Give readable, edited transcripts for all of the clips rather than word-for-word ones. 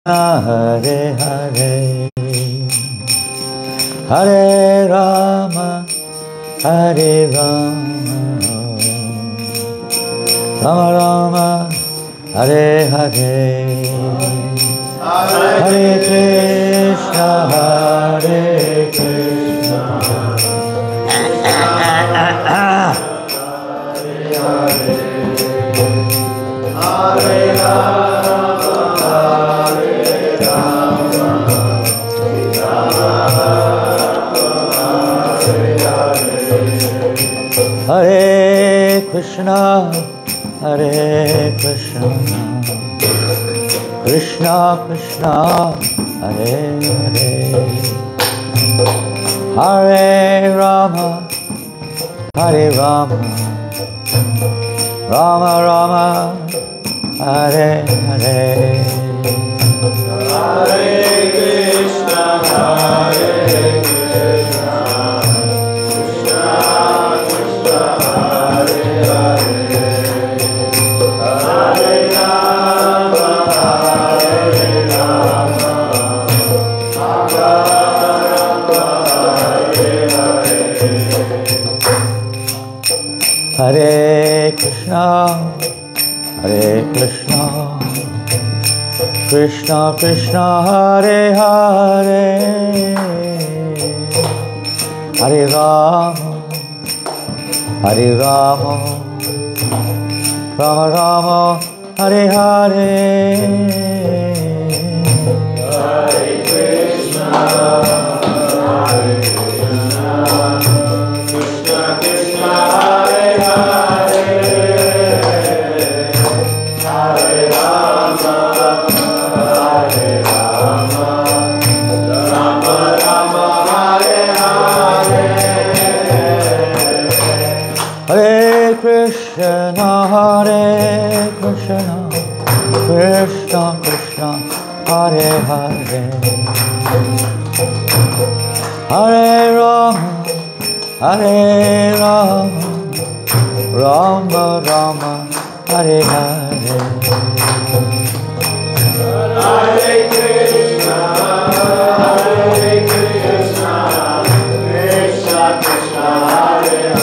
Hare Hare Hare Rama Hare Rama Rama Rama Hare Hare Hare Krishna Hare Krishna Hare Krishna, Hare Krishna, Krishna Krishna, Hare Hare, Hare Rama, Hare Rama, Rama Rama, Hare Hare, Hare Krishna, Hare Krishna, Krishna Krishna, Hare Hare, Hare Rama, Hare Rama, Rama Rama, Hare Hare, Hare Krishna, Hare Krishna, Krishna Krishna, Hare Hare, Hare Rama, Hare Rama, Rama Rama, Hare Hare, Hare Krishna, Hare Krishna, Krishna Krishna, Hare Hare, Hare Rama, Hare Rama, Rama Rama, Hare Hare, Hare Krishna, Hare Krishna, Krishna Krishna, Hare Hare, Hare Rama, Hare Rama, Rama Rama, Hare Hare, Hare Krishna, Hare Krishna, Krishna Krishna,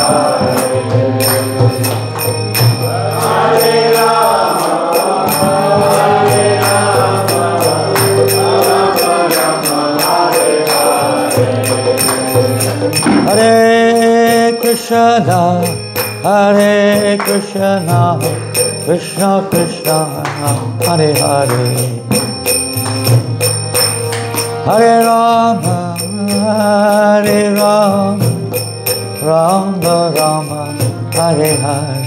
Hare Hare, Hare Rama, Hare Rama, Rama Rama, Hare Hare, Hare Krishna, Hare Krishna, Krishna Krishna, Hare Hare, Hare Rama, Hare Rama, Rama Rama, Hare Hare,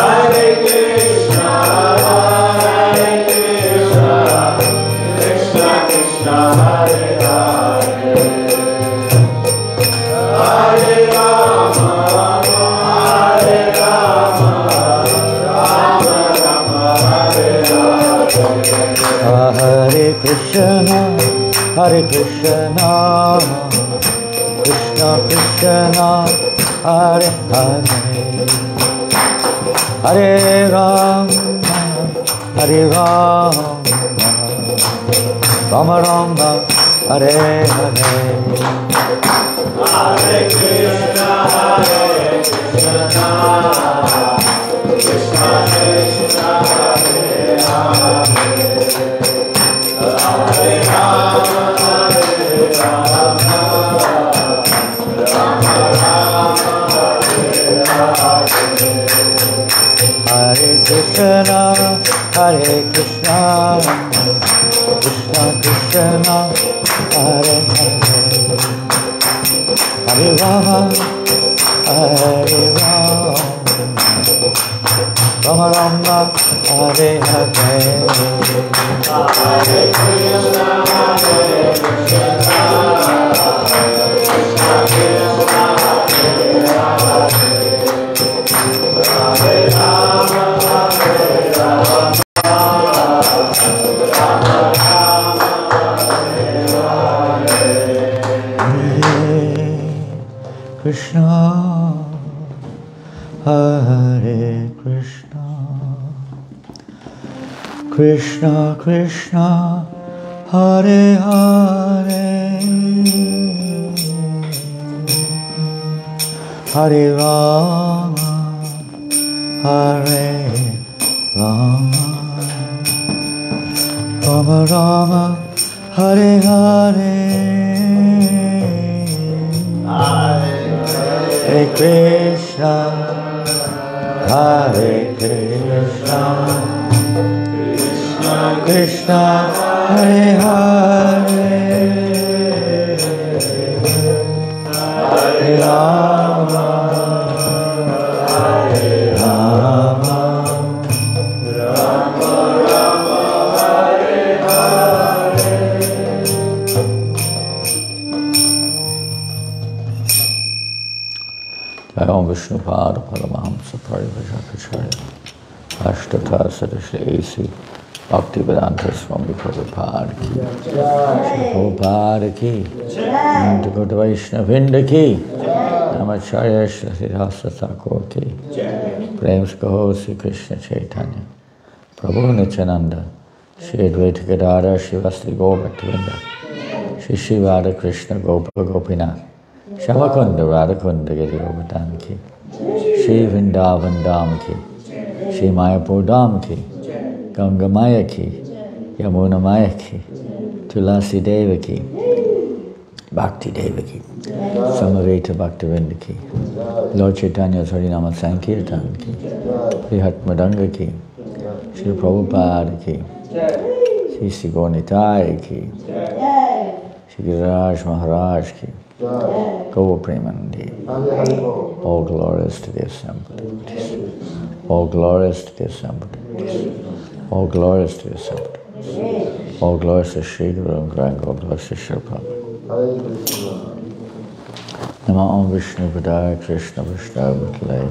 Hare Krishna, Hare Krishna, Krishna Krishna, Hare Hare, Hare Rama, Hare Rama, Rama Rama, Hare Hare, Hare Krishna, Hare Krishna, Krishna Krishna, Hare Hare, Hare Rama, Hare Rama, Rama Rama, Hare Hare, Hare Krishna, Hare Krishna, Krishna Krishna, Hare Hare, Hare Rama, Hare Rama, Rama Rama, Hare Krishna, Hare Krishna, Krishna Krishna, Hare Hare, Hare Rama, Hare Rama, Rama Rama, Hare Hare, Hare Krishna, Hare Krishna, Krishna Krishna, Hare Hare, Hare Rama, Hare Rama, Rama Rama, Hare Hare, Krishna, Hare Krishna, Krishna Krishna Hare Hare Hare Rama Hare Rama Rama Rama Hare Hare Hare Krishna Hare Krishna Krishna Krishna Hare Hare Hare Rama Hare Rama Rama Rama Hare Hare. Om Vishnu Pada Paramahamsa Parivajapacharya Ashtata Sadashri A.C. Bhaktivedanta Swami Prabhupada ki, Prabhupada ki, Nandagota Vaishnavinda ki, Namacharya Shri Thakur ki, Prem Skaho Sri Krishna Chaitanya, Prabhu Nityananda, Shri Advaita Gadadhar Shivasri Gaur Bhaktivedanta, Shri Shri Radha Krishna Gopa Gopinath, Shamakunda Radhakunda Giri Govardhan ki, Shri Vrindavan Dham ki, Shri Mayapur Dham ki, Ganga Maya ki, Yamuna Maya ki, Tulasi Deva ki, Bhakti Deva ki, Samaveta Bhaktivinoda ki, Lord Chaitanya's Harinama Sankirtan ki, Prihat Madanga ki, Shri Prabhupada ki, Shri Sri Gaurnitai ki, Shri Giriraj Maharaj ki, Gaur Premanandi. All glories to the assembled devotees. All glories to the assembled devotees. All glories to the assembled devotees. All glories to Sri Guru and Grand All glories to Sri Prabhupada. Nama Om Vishnu Padaya Krishna Vishnu Bhatale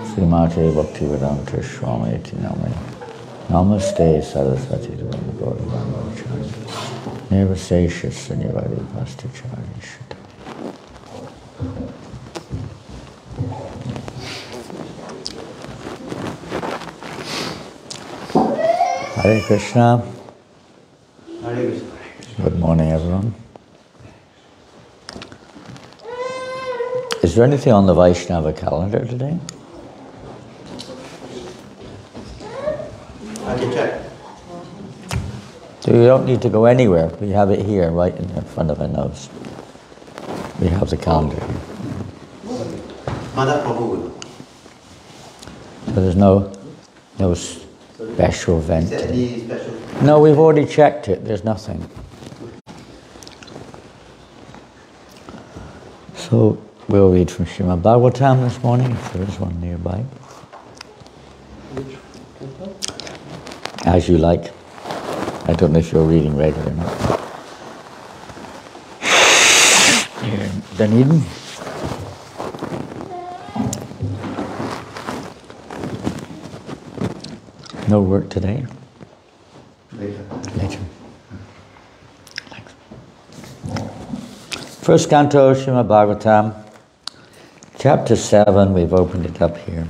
Srimati Bhaktivedanta Swami Iti Namani Namaste Saraswati Devana Gauravanga Acharya Nirvasesha Sunyavadi Pastacharya Shita. Hare Krishna. Hare Krishna. Good morning, everyone. Is there anything on the Vaishnava calendar today? I can check. So you don't need to go anywhere. We have it here, right in front of our nose. We have the calendar here. Mother Prabhu. So there's no special event. Is there any special? No, we've already checked it. There's nothing. So we'll read from Srimad Bhagavatam this morning, if there is one nearby. As you like. I don't know if you're reading regularly or not. Here in Dunedin. No work today? Later. Later. Thanks. First canto, Srimad Bhagavatam, chapter 7, we've opened it up here.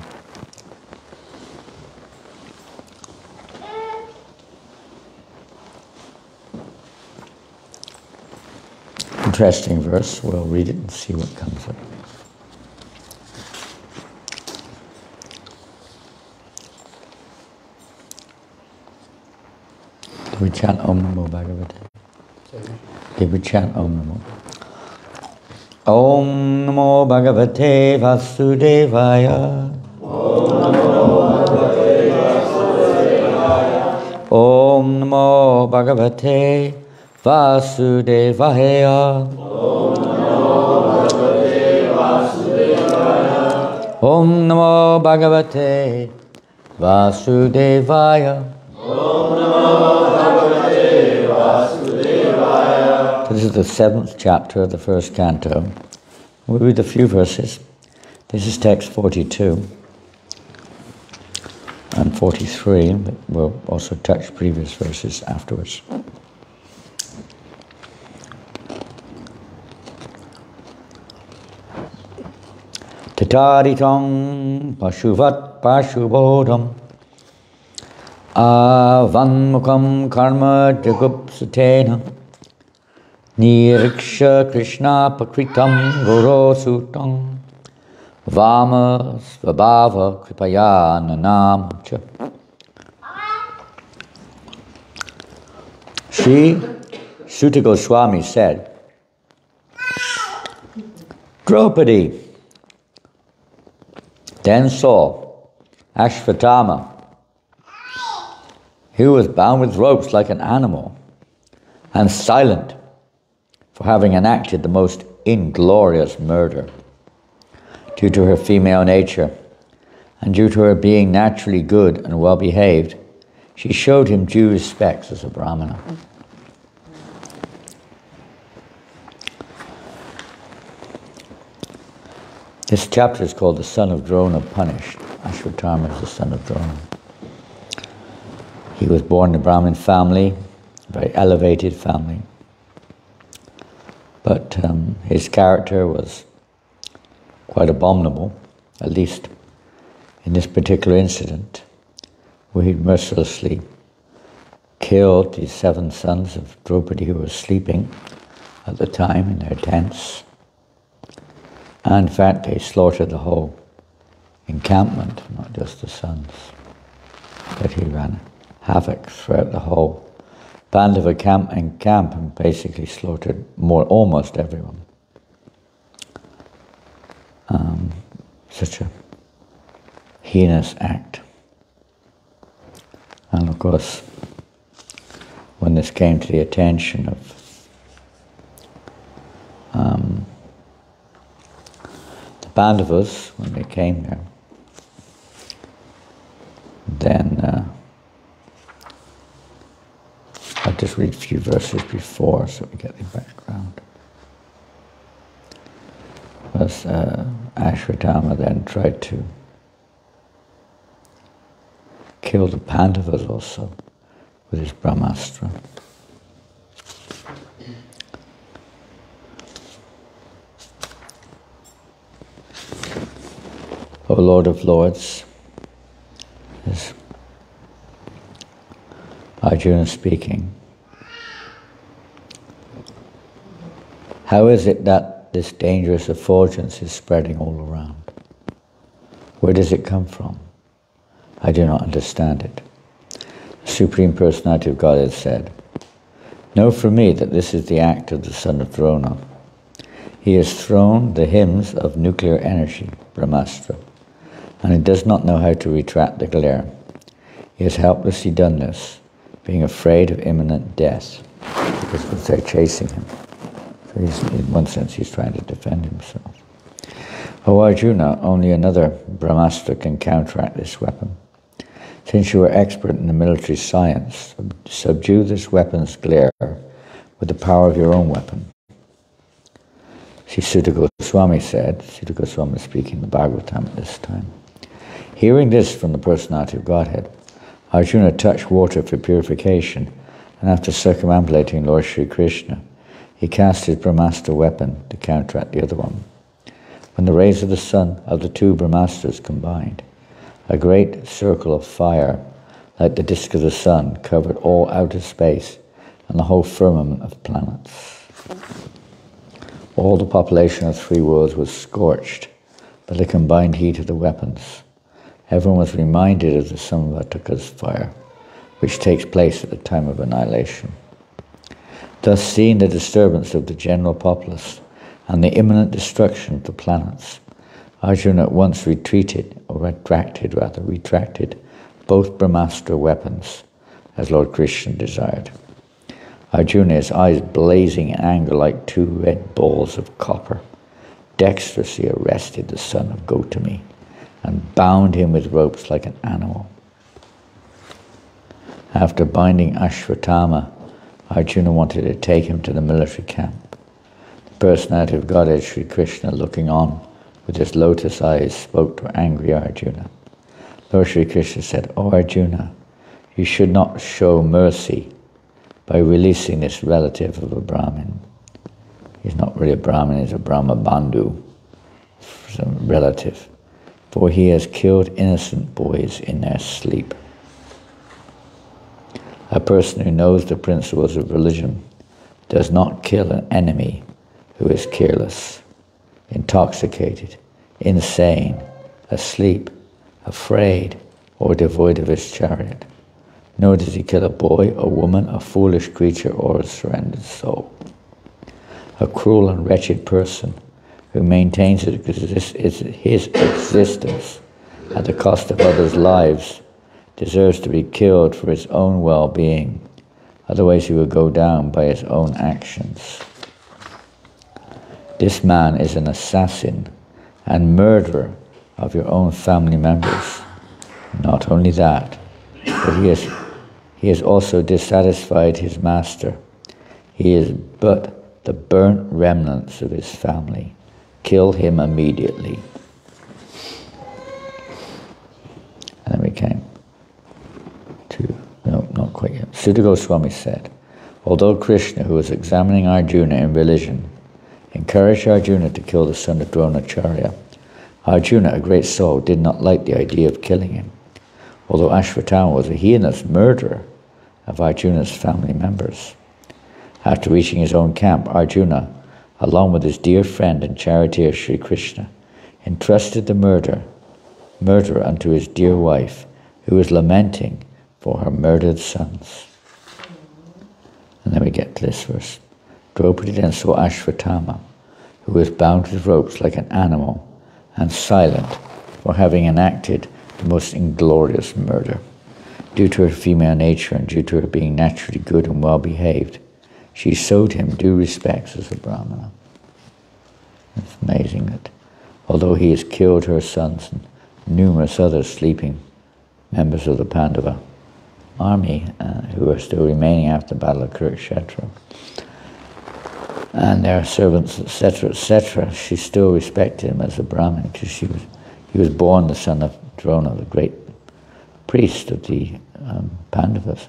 Interesting verse, we'll read it and see what comes up. Do we chant Om Namo Bhagavate? Did we chant Om Namo? Om Namo Bhagavate Vasudevaya. Om Namo Bhagavate Vasudevaya. Om Namo Bhagavate Vasudevaya. So this is the 7th chapter of the first canto. We'll read a few verses. This is text 42 and 43, but we'll also touch previous verses afterwards. Tataritam pashuvat pashubodham Avanmukam karma jagupsatena Niriksha Krishna pakritam goro sutang Vama svabhava kripaya nanam cha. Sri Sutta Goswami said, Draupadi then saw Ashvatthama, who was bound with ropes like an animal and silent for having enacted the most inglorious murder. Due to her female nature and due to her being naturally good and well behaved, she showed him due respects as a Brahmana. This chapter is called The Son of Drona Punished. Ashvatthama is the son of Drona. He was born in a Brahmin family, a very elevated family. But his character was quite abominable, at least in this particular incident, where he mercilessly killed the 7 sons of Draupadi who were sleeping at the time in their tents. And in fact, they slaughtered the whole encampment, not just the sons. But he ran havoc throughout the whole band of a camp and basically slaughtered almost everyone. Such a heinous act. And of course, when this came to the attention of the Pandavas, when they came there, then I'll just read a few verses before so we get the background. Because Ashvatthama then tried to kill the Pandavas also with his Brahmastra. O Lord of Lords, is Arjuna speaking. How is it that this dangerous effulgence is spreading all around? Where does it come from? I do not understand it. The Supreme Personality of Godhead said, Know for me that this is the act of the son of Drona. He has thrown the hymns of nuclear energy, Brahmastra, and he does not know how to retract the glare. He has helplessly done this, being afraid of imminent death, because they're chasing him. So in one sense, he's trying to defend himself. O Arjuna, only another Brahmastra can counteract this weapon. Since you are expert in the military science, subdue this weapon's glare with the power of your own weapon. Sri Sutta Goswami said, Sutta Goswami was speaking the Bhagavatam at this time, hearing this from the Personality of Godhead, Arjuna touched water for purification, and after circumambulating Lord Sri Krishna, he cast his Brahmastra weapon to counteract the other one. When the rays of the sun of the 2 Brahmastras combined, a great circle of fire, like the disk of the sun, covered all outer space and the whole firmament of planets. All the population of 3 worlds was scorched by the combined heat of the weapons. Everyone was reminded of the Samvataka's fire, which takes place at the time of annihilation. Thus, seeing the disturbance of the general populace and the imminent destruction of the planets, Arjuna at once retracted both Brahmastra weapons, as Lord Krishna desired. Arjuna, his eyes blazing in anger like 2 red balls of copper, dexterously arrested the son of Gautami and bound him with ropes like an animal. After binding Ashvatthama, Arjuna wanted to take him to the military camp. The Personality of Godhead, Sri Krishna, looking on with his lotus eyes, spoke to angry Arjuna. Lord Sri Krishna said, O Arjuna, you should not show mercy by releasing this relative of a Brahmin. He's not really a Brahmin, he's a Brahma Bandhu, some relative. For he has killed innocent boys in their sleep. A person who knows the principles of religion does not kill an enemy who is careless, intoxicated, insane, asleep, afraid, or devoid of his chariot. Nor does he kill a boy, a woman, a foolish creature, or a surrendered soul. A cruel and wretched person who maintains his existence at the cost of others' lives deserves to be killed for his own well-being. Otherwise he will go down by his own actions. This man is an assassin and murderer of your own family members. Not only that, but he has also dissatisfied his master. He is but the burnt remnants of his family. Kill him immediately. And then we came to, no, not quite yet. Sutta Goswami said, although Krishna, who was examining Arjuna in religion, encouraged Arjuna to kill the son of Dronacharya, Arjuna, a great soul, did not like the idea of killing him, although Ashvatthama was a heinous murderer of Arjuna's family members. After reaching his own camp, Arjuna, along with his dear friend and charioteer Sri Krishna, entrusted the murderer unto his dear wife, who was lamenting for her murdered sons. And then we get to this verse. Draupadi then saw Ashvatthama, who was bound with ropes like an animal, and silent for having enacted the most inglorious murder. Due to her female nature and due to her being naturally good and well behaved, she showed him due respects as a Brahmana. It's amazing that although he has killed her sons and numerous other sleeping members of the Pandava army who are still remaining after the Battle of Kurukshetra, and their servants, etc., she still respected him as a Brahmin because he was born the son of Drona, the great priest of the Pandavas.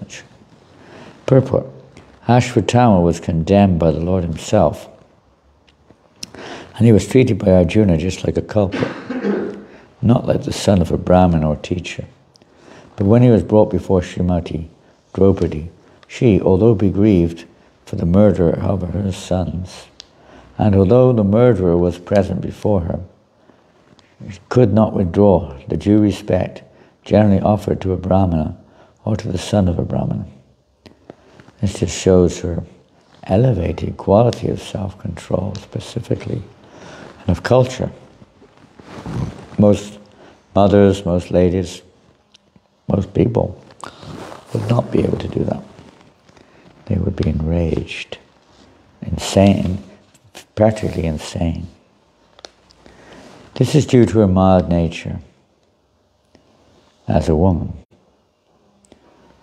Purport. Ashvatthama was condemned by the Lord himself, and he was treated by Arjuna just like a culprit, not like the son of a Brahmin or teacher. But when he was brought before Srimati Draupadi, she, although grieved for the murder of her sons, and although the murderer was present before her, she could not withdraw the due respect generally offered to a Brahmana or to the son of a Brahmana. This just shows her elevated quality of self-control specifically, and of culture. Most mothers, most ladies, most people would not be able to do that. They would be enraged, insane, practically insane. This is due to her mild nature as a woman.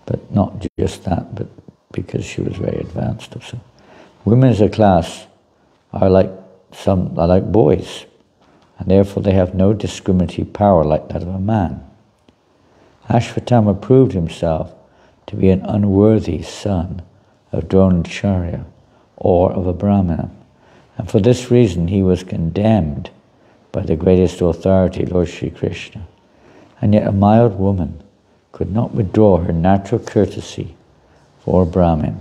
But not just that, but because she was very advanced also. Women as a class are like boys, and therefore they have no discriminatory power like that of a man. Ashvatthama proved himself to be an unworthy son of Dronacharya or of a Brahmana, and for this reason he was condemned by the greatest authority, Lord Sri Krishna. And yet a mild woman could not withdraw her natural courtesy for a Brahmin.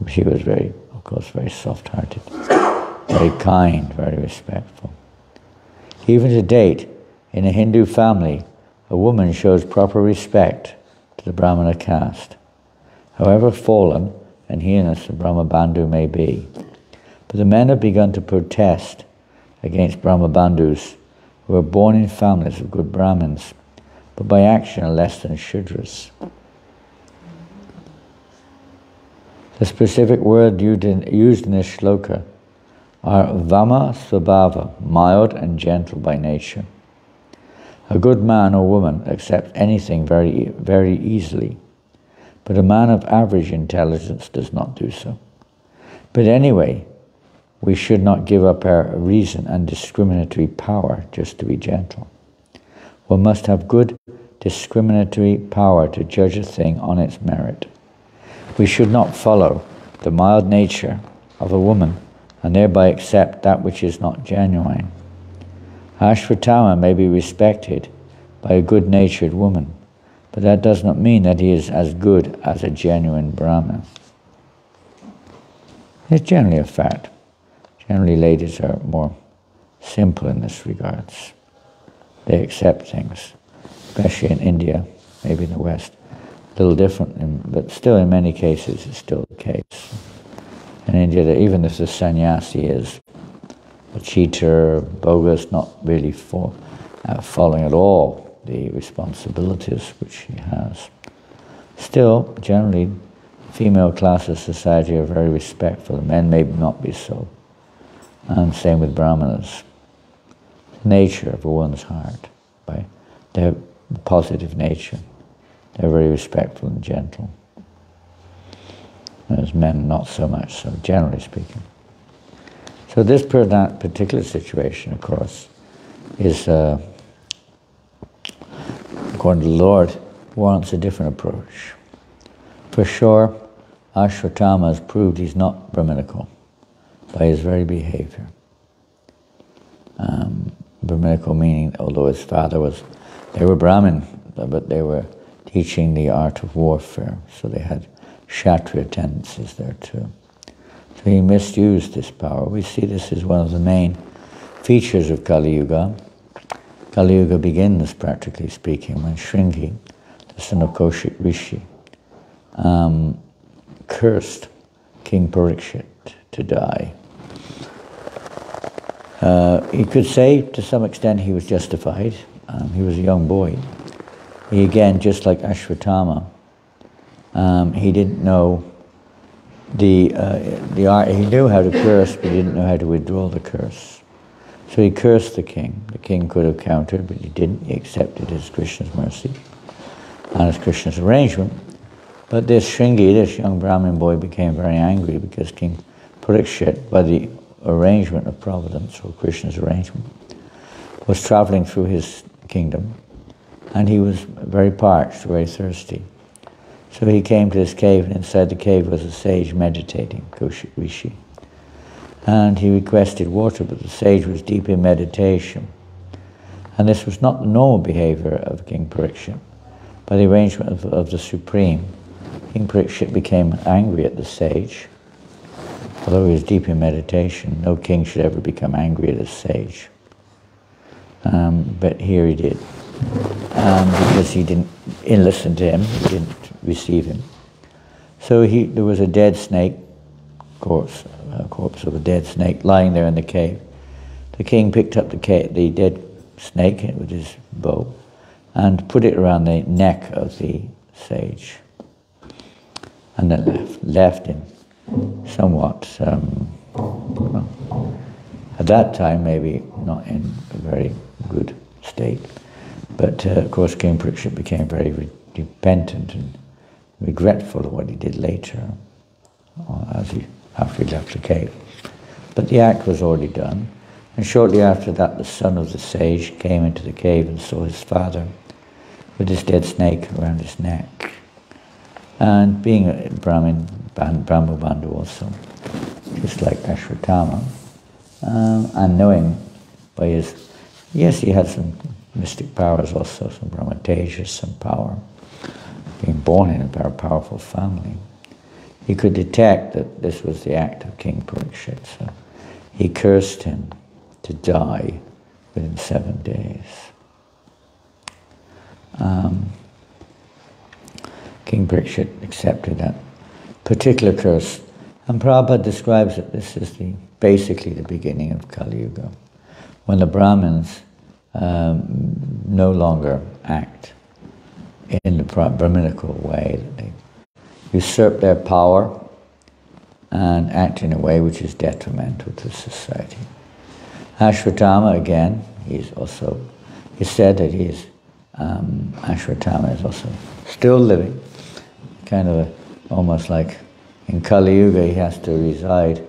She was very, of course, very soft-hearted, very kind, very respectful. Even to date, in a Hindu family, a woman shows proper respect to the Brahmana caste, however fallen and heinous the Brahmabandhu may be. But the men have begun to protest against Brahmabandhus who are born in families of good Brahmins, but by action are less than Shudras. The specific word used in this shloka are Vama Svabhava, mild and gentle by nature. A good man or woman accepts anything very, very easily, but a man of average intelligence does not do so. But anyway, we should not give up our reason and discriminatory power just to be gentle. One must have good discriminatory power to judge a thing on its merit. We should not follow the mild nature of a woman and thereby accept that which is not genuine. Ashvatthama may be respected by a good-natured woman, But that does not mean that he is as good as a genuine Brahmin. It's generally a fact. Generally, ladies are more simple in this regards. They accept things, especially in India, maybe in the West. A little different, but still in many cases it's still the case. In India, that even if the sannyasi is a cheater, bogus, not really following at all the responsibilities which he has, still, generally, female class of society are very respectful. Men may not be so. And same with brahmanas. Nature of a woman's heart, by their positive nature. They're very respectful and gentle. Whereas men, not so much so, generally speaking. So this particular situation, of course, is, according to the Lord, warrants a different approach. For sure, Ashwatthama has proved he's not Brahminical by his very behavior. Brahminical meaning, although his father they were Brahmin, but they were teaching the art of warfare, so they had Kshatriya tendencies there too. So he misused this power. We see this as one of the main features of Kali Yuga. Kali Yuga begins, practically speaking, when Shringi, the son of Kaushik Rishi, cursed King Parikshit to die. You could say, to some extent, he was justified. He was a young boy. He, again, just like Ashwatthama, he didn't know the art. He knew how to curse, but he didn't know how to withdraw the curse. So he cursed the king. The king could have countered, but he didn't. He accepted as Krishna's mercy and as Krishna's arrangement. But this Shringi, this young Brahmin boy, became very angry because King Parikshit, by the arrangement of Providence, or Krishna's arrangement, was traveling through his kingdom, and he was very parched, very thirsty. So he came to this cave, and inside the cave was a sage meditating, Kaushik Rishi. And he requested water, but the sage was deep in meditation. And this was not the normal behavior of King Parikshit. By the arrangement of the Supreme, King Parikshit became angry at the sage. Although he was deep in meditation, no king should ever become angry at a sage. But here he did. Because he didn't listen to him, he didn't receive him. So there was a dead snake, corpse of a dead snake lying there in the cave. The king picked up the dead snake with his bow and put it around the neck of the sage. And then left him somewhat, at that time maybe not in a very good state. But of course King Parikshit became very repentant and regretful of what he did later, after he left the cave. But the act was already done, and shortly after that the son of the sage came into the cave and saw his father with his dead snake around his neck. And being a Brahmin, Brahmabandhu also, just like Ashwatthama, and knowing by his, yes, he had some mystic powers also, some Brahmatejas, some power, being born in a very powerful family. He could detect that this was the act of King Parikshit, so he cursed him to die within 7 days. King Parikshit accepted that particular curse, and Prabhupada describes that this is basically the beginning of Kali Yuga, when the Brahmins no longer act in the Brahminical way, that they usurp their power and act in a way which is detrimental to society. Ashwatthama, again, it's said that Ashwatthama is also still living, kind of almost like in Kali Yuga he has to reside,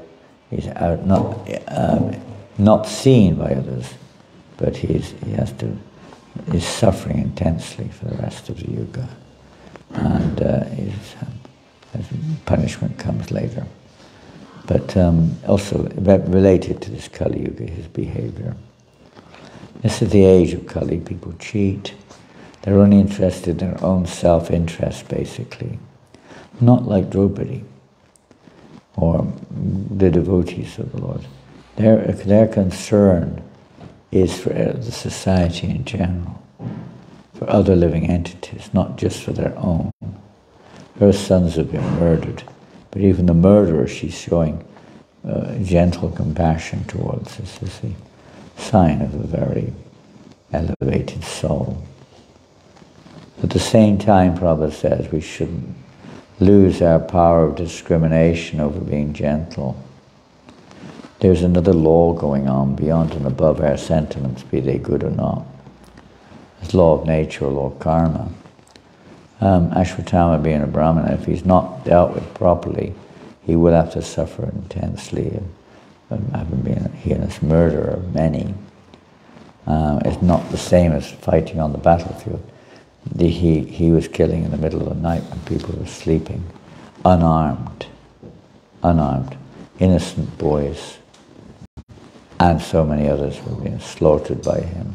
he's not seen by others, but he's suffering intensely for the rest of the Yuga, and his punishment comes later. But also related to this Kali Yuga, his behavior. This is the age of Kali. People cheat, They're only interested in their own self-interest, basically. Not like Draupadi or the devotees of the Lord. Their concern is for the society in general, for other living entities, not just for their own. Her sons have been murdered, but even the murderer she's showing gentle compassion towards. This is the sign of a very elevated soul. At the same time, Prabhupada says we shouldn't lose our power of discrimination over being gentle. There's another law going on beyond and above our sentiments, be they good or not. It's law of nature, law of karma. Ashwatthama, being a Brahmana, if he's not dealt with properly, he will have to suffer intensely, having been a heinous murderer of many. It's not the same as fighting on the battlefield. He was killing in the middle of the night when people were sleeping, unarmed, innocent boys, and so many others were being slaughtered by him.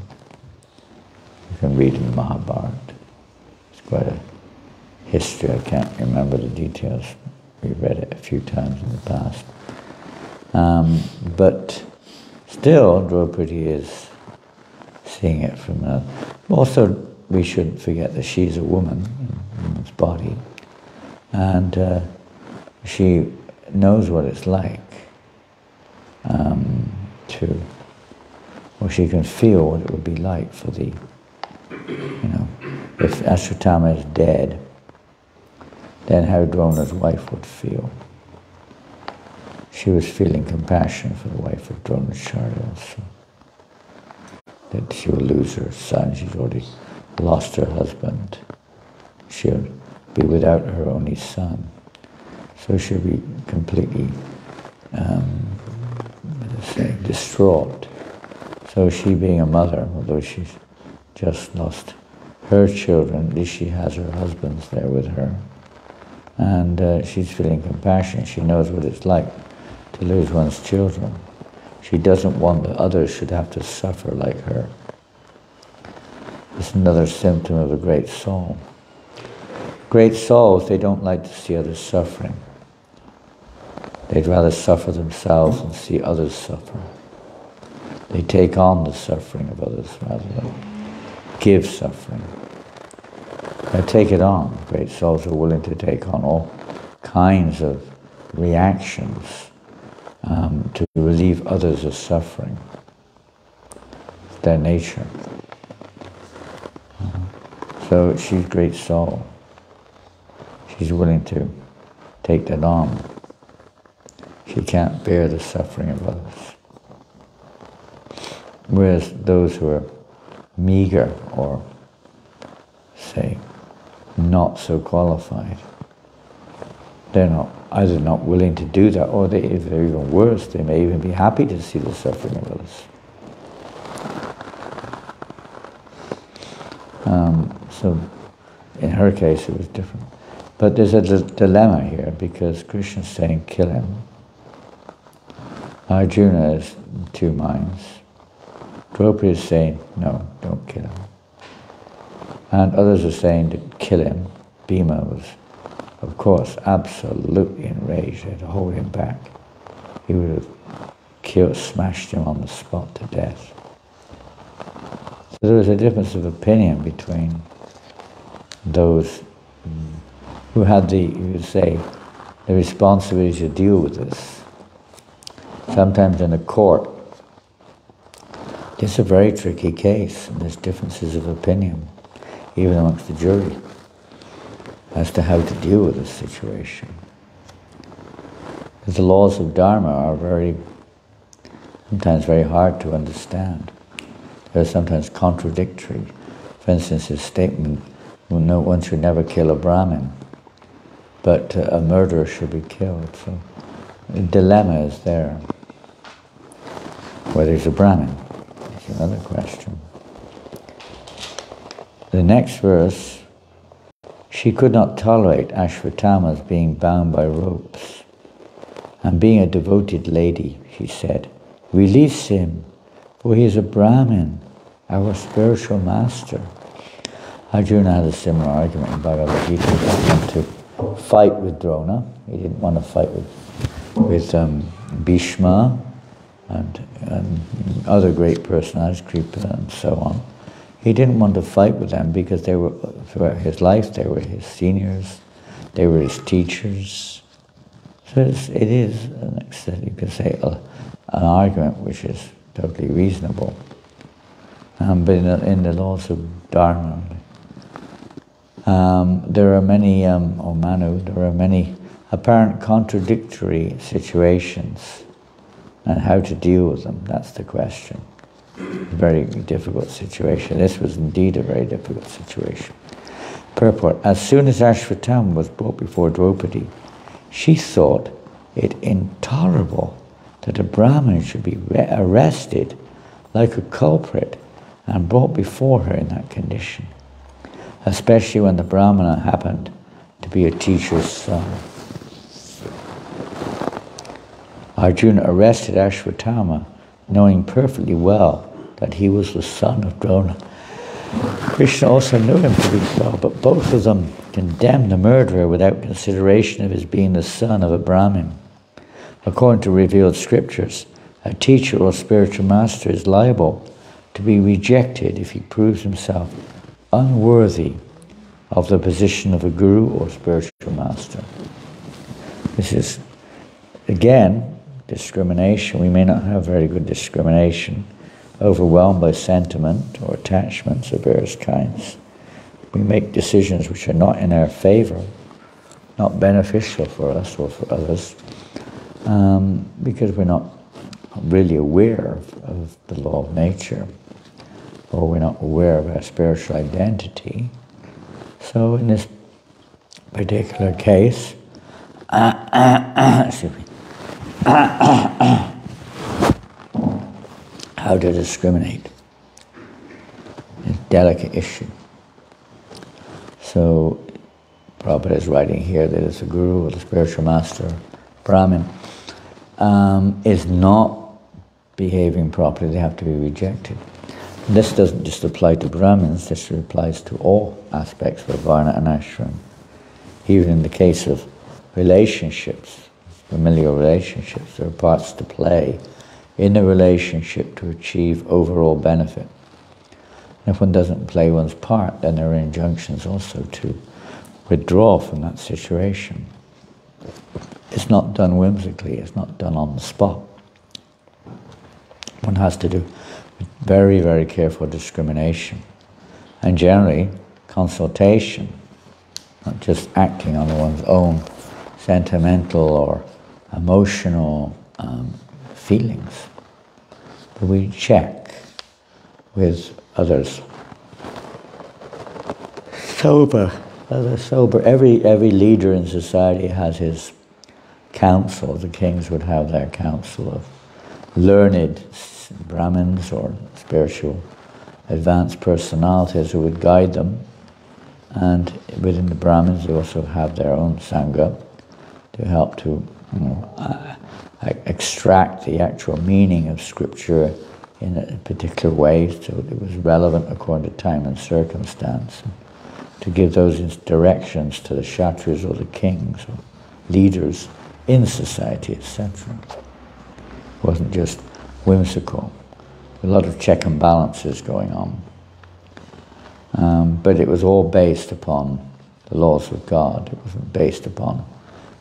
You can read in the Mahabharata. It's quite a history. I can't remember the details. We've read it a few times in the past. But still, Draupadi is seeing it from a... Also, we shouldn't forget that she's a woman, in a woman's body, and she knows what it's like she can feel what it would be like for the, if Ashwatthama is dead, then how Drona's wife would feel. She was feeling compassion for the wife of Dronacharya also. That she will lose her son, she's already lost her husband. She'll be without her only son. So she'll be completely distraught. So she being a mother, although she's just lost her children, at least she has her husbands there with her. And she's feeling compassion. She knows what it's like to lose one's children. She doesn't want that others should have to suffer like her. It's another symptom of a great soul. Great souls, they don't like to see others suffering. They'd rather suffer themselves than see others suffer. They take on the suffering of others rather than give suffering. They take it on. Great souls are willing to take on all kinds of reactions to relieve others of suffering. It's their nature. So she's a great soul. She's willing to take that on. She can't bear the suffering of others. Whereas those who are meager or, say, not so qualified, they're either not willing to do that, or if they're even worse, they may even be happy to see the suffering of others. So in her case it was different. But there's a dilemma here, because Krishna's saying, kill him. Arjuna is in two minds. Draupadi is saying, no, don't kill him. And others are saying to kill him. Bhima was, of course, absolutely enraged. They had to hold him back. He would have smashed him on the spot to death. So there was a difference of opinion between those who had you would say, the responsibility to deal with this. Sometimes in a court, it's a very tricky case, and there's differences of opinion, even amongst the jury, as to how to deal with this situation. Because the laws of Dharma are sometimes very hard to understand. They're sometimes contradictory. For instance, his statement, one should never kill a Brahmin, but a murderer should be killed. So the dilemma is there. Whether he's a Brahmin is another question. The next verse, she could not tolerate Ashwatthama's being bound by ropes. And being a devoted lady, she said, release him, for he is a Brahmin, our spiritual master. Arjuna had a similar argument in Bhagavad Gita. He didn't want to fight with Drona. He didn't want to fight with Bhishma and other great personalities, Kripa and so on. He didn't want to fight with them because they were, throughout his life, they were his seniors, they were his teachers. So it is, you could say, an argument which is totally reasonable. But in the laws of Dharma, there are many, or Manu, there are many apparent contradictory situations, and how to deal with them, that's the question. Very difficult situation. This was indeed a very difficult situation. Purport: as soon as Ashwatthama was brought before Draupadi, she thought it intolerable that a Brahmin should be arrested like a culprit and brought before her in that condition, especially when the Brahmana happened to be a teacher's son. Arjuna arrested Ashwatthama, knowing perfectly well that he was the son of Drona. Krishna also knew him to be so, but both of them condemned the murderer without consideration of his being the son of a Brahmin. According to revealed scriptures, a teacher or spiritual master is liable to be rejected if he proves himself unworthy of the position of a guru or spiritual master. This is, again, discrimination. We may not have very good discrimination, overwhelmed by sentiment or attachments of various kinds. We make decisions which are not in our favor, not beneficial for us or for others, because we're not really aware of the law of nature, or we're not aware of our spiritual identity. So in this particular case, excuse me, how to discriminate. It's a delicate issue. So Prabhupada is writing here that it's a guru or the spiritual master, Brahmin, is not behaving properly, they have to be rejected. And this doesn't just apply to Brahmins, this applies to all aspects of Varna and Ashram. Even in the case of relationships, familial relationships, there are parts to play in the relationship to achieve overall benefit. And if one doesn't play one's part, then there are injunctions also to withdraw from that situation. It's not done whimsically, it's not done on the spot. One has to do very, very careful discrimination. And generally, consultation, not just acting on one's own sentimental or emotional feelings. But we check with others. Sober. Every leader in society has his council. The kings would have their council of learned Brahmins or spiritual advanced personalities who would guide them. And within the Brahmins, they also have their own Sangha to help to extract the actual meaning of scripture in a particular way so it was relevant according to time and circumstance. To give those directions to the Kshatriyas or the kings or leaders in society, etc. It wasn't just whimsical. A lot of check and balances going on. But it was all based upon the laws of God. It wasn't based upon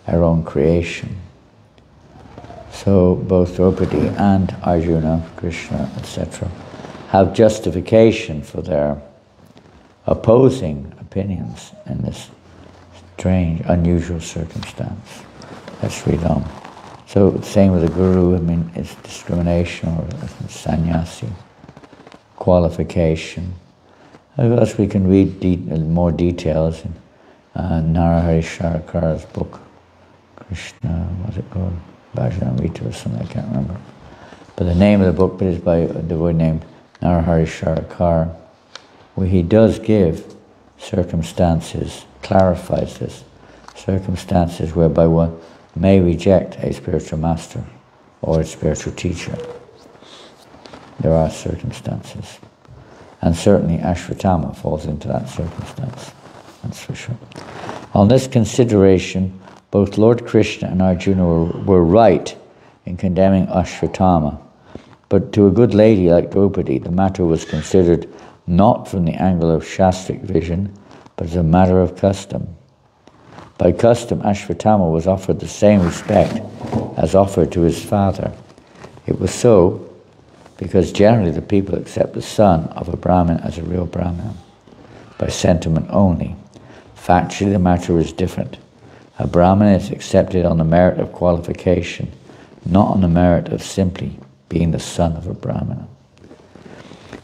our own creation. So both Draupadi and Arjuna, Krishna, etc. have justification for their opposing opinions in this strange, unusual circumstance. Let's read on. So same with the guru, I mean, it's discrimination or sannyasi, qualification. Of course, we can read more details in Narahari Sharakar's book, Krishna, what's it called? Bhajanamrita or something, I can't remember. But the name of the book is by a devotee named Narahari Sharakar, where he does give circumstances, clarifies this, circumstances whereby one may reject a spiritual master or a spiritual teacher. There are circumstances. And certainly Ashvatthama falls into that circumstance, that's for sure. On this consideration, both Lord Krishna and Arjuna were right in condemning Ashvatthama. But to a good lady like Draupadi, the matter was considered not from the angle of Shastric vision, but as a matter of custom. By custom, Ashvatthama was offered the same respect as offered to his father. It was so because generally the people accept the son of a Brahmin as a real Brahmin, by sentiment only. Factually, the matter is different. A Brahmin is accepted on the merit of qualification, not on the merit of simply being the son of a Brahmana.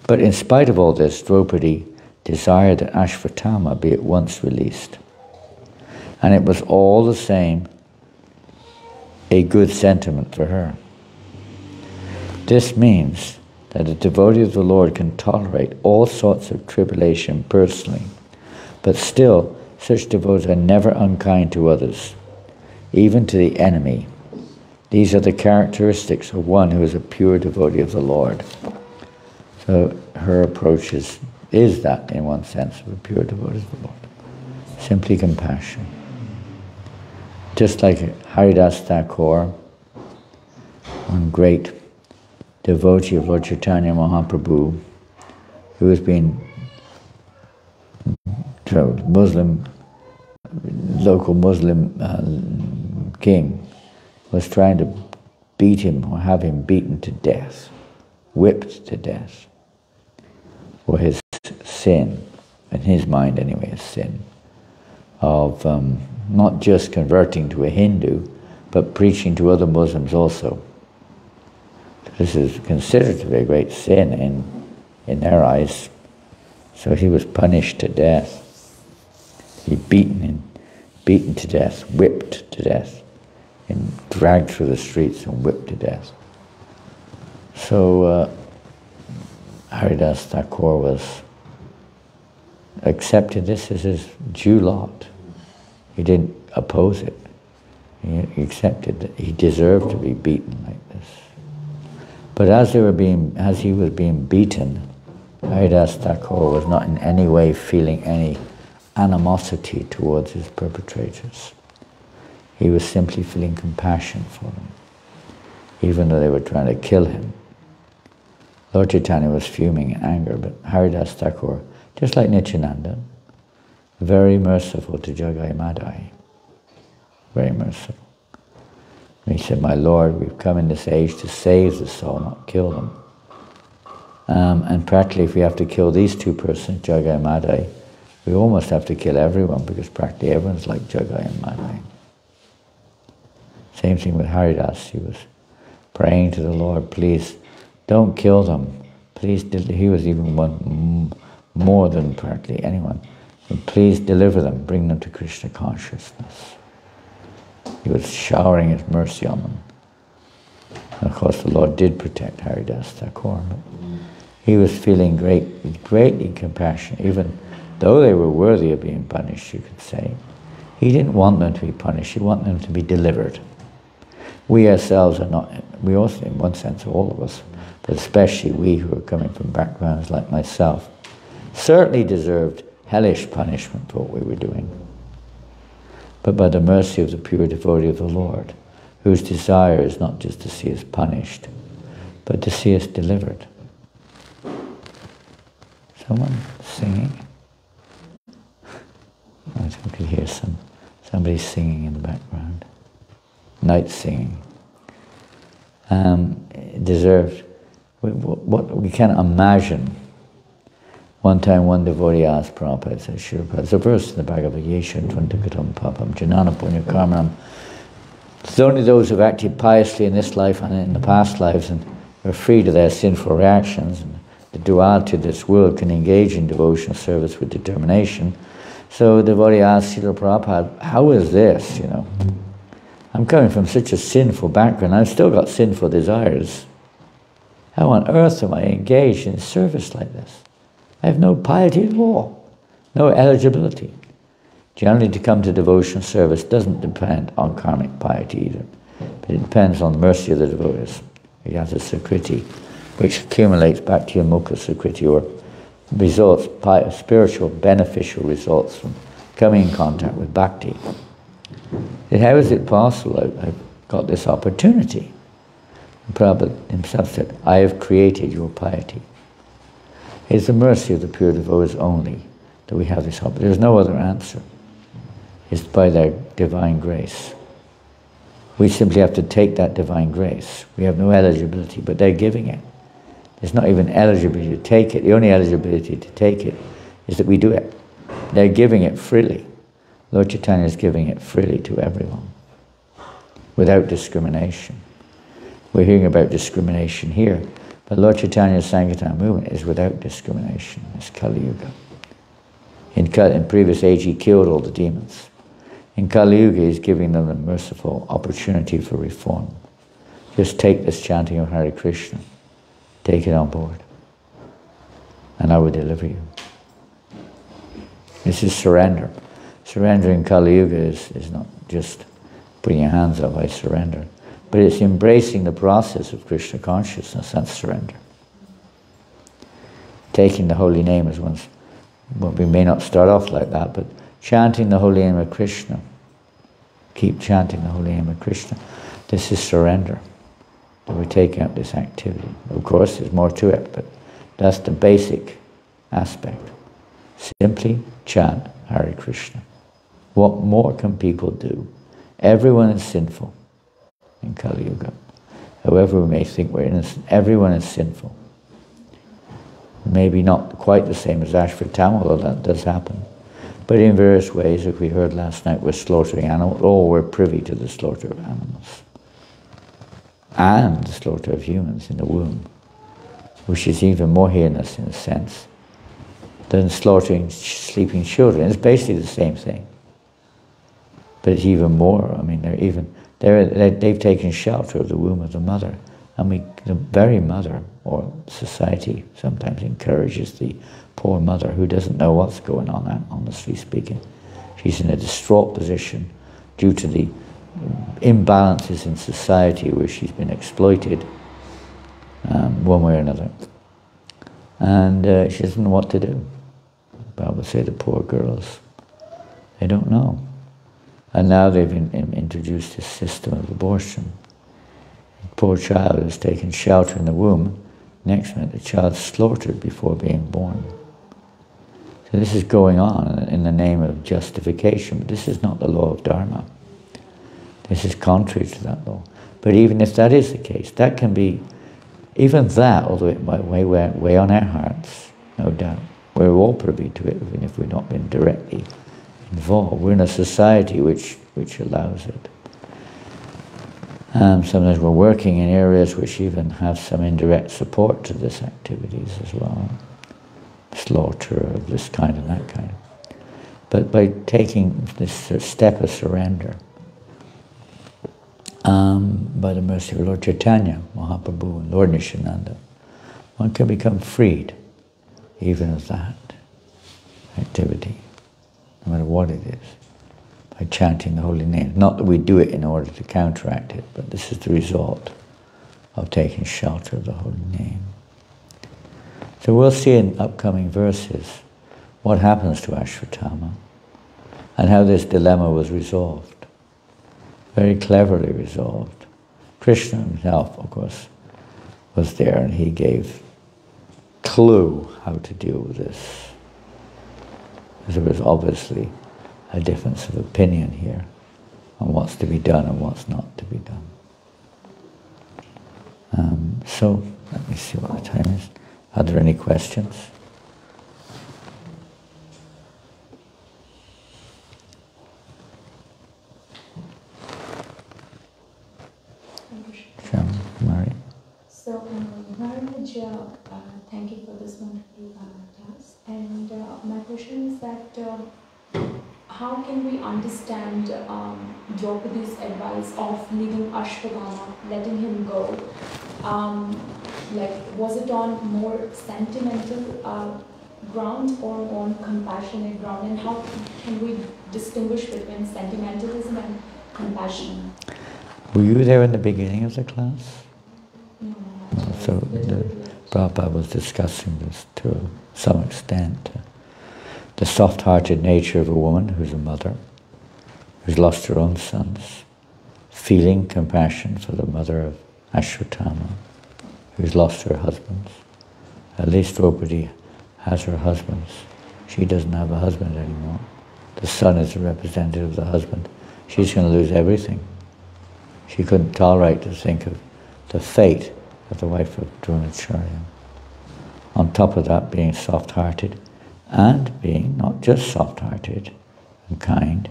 But in spite of all this, Draupadi desired that Ashvatthama be at once released. And it was all the same a good sentiment for her. This means that a devotee of the Lord can tolerate all sorts of tribulation personally, but still such devotees are never unkind to others, even to the enemy. These are the characteristics of one who is a pure devotee of the Lord. So her approach is that, in one sense, of a pure devotee of the Lord. Simply compassion. Just like Haridas Thakur, one great devotee of Lord Chaitanya Mahaprabhu, who has been local Muslim king, was trying to beat him or have him beaten to death, whipped to death, for his sin, in his mind anyway, a sin, of not just converting to a Hindu, but preaching to other Muslims also. This is considered to be a great sin in their eyes. So he was punished to death. He beaten to death, whipped to death, and dragged through the streets and whipped to death. So Haridas Thakur was accepted this as his due lot. He didn't oppose it. He accepted that he deserved to be beaten like this. But as he was being beaten, Haridas Thakur was not in any way feeling any animosity towards his perpetrators. He was simply feeling compassion for them, even though they were trying to kill him. Lord Chaitanya was fuming in anger, but Haridas Thakur, just like Nityananda, very merciful to Jagai Madai, very merciful. He said, "My Lord, we've come in this age to save the soul, not kill them. And practically, if we have to kill these two persons, Jagai and Madai, we almost have to kill everyone, because practically everyone's like Jagai and Madai." Same thing with Haridas. He was praying to the Lord, please don't kill them. Please, he was even one more than practically anyone. Please deliver them, bring them to Krishna consciousness. He was showering his mercy on them. And of course, the Lord did protect Haridas Thakur, but he was feeling greatly compassionate, even though they were worthy of being punished, you could say. He didn't want them to be punished, he wanted them to be delivered. We ourselves are not, we also, in one sense, all of us, but especially we who are coming from backgrounds like myself, certainly deserved hellish punishment for what we were doing. But by the mercy of the pure devotee of the Lord, whose desire is not just to see us punished, but to see us delivered. Someone singing? I think we could hear somebody singing in the background. Night singing. Deserved. What we can't imagine. One time one devotee asked Prabhupada, said, Srila Prabhupada, there's a verse in the Bhagavad Gita, Tvantakatam Papam, Janana Punya Karmanam. It's only those who've acted piously in this life and in the past lives and are freed of their sinful reactions, and the duality of this world can engage in devotional service with determination. So the devotee asked Srila Prabhupada, how is this, you know? I'm coming from such a sinful background, I've still got sinful desires. How on earth am I engaged in service like this? I have no piety at all, no eligibility. Generally, to come to devotional service doesn't depend on karmic piety either, but it depends on the mercy of the devotees. You have the Sukriti, which accumulates back to your Mukha Sukriti, or results, spiritual beneficial results from coming in contact with bhakti. How is it possible I've got this opportunity? And Prabhupada himself said, I have created your piety. It's the mercy of the pure devotees only that we have this opportunity. There's no other answer. It's by their divine grace. We simply have to take that divine grace. We have no eligibility, but they're giving it. There's not even eligibility to take it. The only eligibility to take it is that we do it. They're giving it freely. Lord Chaitanya is giving it freely to everyone, without discrimination. We're hearing about discrimination here, but Lord Chaitanya's Sankirtan movement is without discrimination. It's Kali Yuga. In previous age, he killed all the demons. In Kali Yuga, he's giving them a merciful opportunity for reform. Just take this chanting of Hare Krishna. Take it on board. And I will deliver you. This is surrender. Surrender in Kali Yuga is not just putting your hands up, I surrender. But it's embracing the process of Krishna consciousness, that's surrender. Taking the holy name as one's, well, we may not start off like that, but chanting the holy name of Krishna. Keep chanting the holy name of Krishna. This is surrender. We're taking up this activity. Of course, there's more to it, but that's the basic aspect. Simply chant Hare Krishna. What more can people do? Everyone is sinful in Kali Yuga. However we may think we're innocent, everyone is sinful. Maybe not quite the same as Ashvatthama, although that does happen. But in various ways, as we heard last night, we're slaughtering animals. Oh, we're privy to the slaughter of animals. And the slaughter of humans in the womb, which is even more heinous in a sense than slaughtering sleeping children. It's basically the same thing. But it's even more. I mean, they've taken shelter of the womb of the mother. And the very mother, or society, sometimes encourages the poor mother who doesn't know what's going on, honestly speaking. She's in a distraught position due to the imbalances in society where she's been exploited one way or another. And she doesn't know what to do. I would say the poor girls, they don't know. And now they've introduced this system of abortion. The poor child is taken shelter in the womb. Next minute, the child's slaughtered before being born. So this is going on in the name of justification, but this is not the law of Dharma. This is contrary to that law. But even if that is the case, that can be, even that, although it might weigh on our hearts, no doubt. We're all privy to it, even if we've not been directly involved. We're in a society which allows it. And sometimes we're working in areas which even have some indirect support to this activities as well. Slaughter of this kind and that kind. But by taking this step of surrender, by the mercy of Lord Chaitanya, Mahaprabhu, and Lord Nishananda, one can become freed even of that activity, no matter what it is, by chanting the holy name. Not that we do it in order to counteract it, but this is the result of taking shelter of the holy name. So we'll see in upcoming verses what happens to Ashvatthama and how this dilemma was resolved. Very cleverly resolved. Krishna himself, of course, was there, and he gave clue how to deal with this. There was obviously a difference of opinion here on what's to be done and what's not to be done. So, let me see what the time is. Are there any questions? Mary. So, Maharaj, thank you for this wonderful class. And my question is that how can we understand Draupadi's advice of leaving Ashwagandha, letting him go? Was it on more sentimental ground or on compassionate ground? And how can we distinguish between sentimentalism and compassion? Were you there in the beginning of the class? No. So Prabhupada was discussing this to some extent. The soft-hearted nature of a woman who's a mother, who's lost her own sons, feeling compassion for the mother of Ashwatthama, who's lost her husbands. At least Draupadi has her husbands. She doesn't have a husband anymore. The son is a representative of the husband. She's going to lose everything. She couldn't tolerate to think of the fate of the wife of Dronacharya. On top of that, being soft-hearted, and being not just soft-hearted and kind,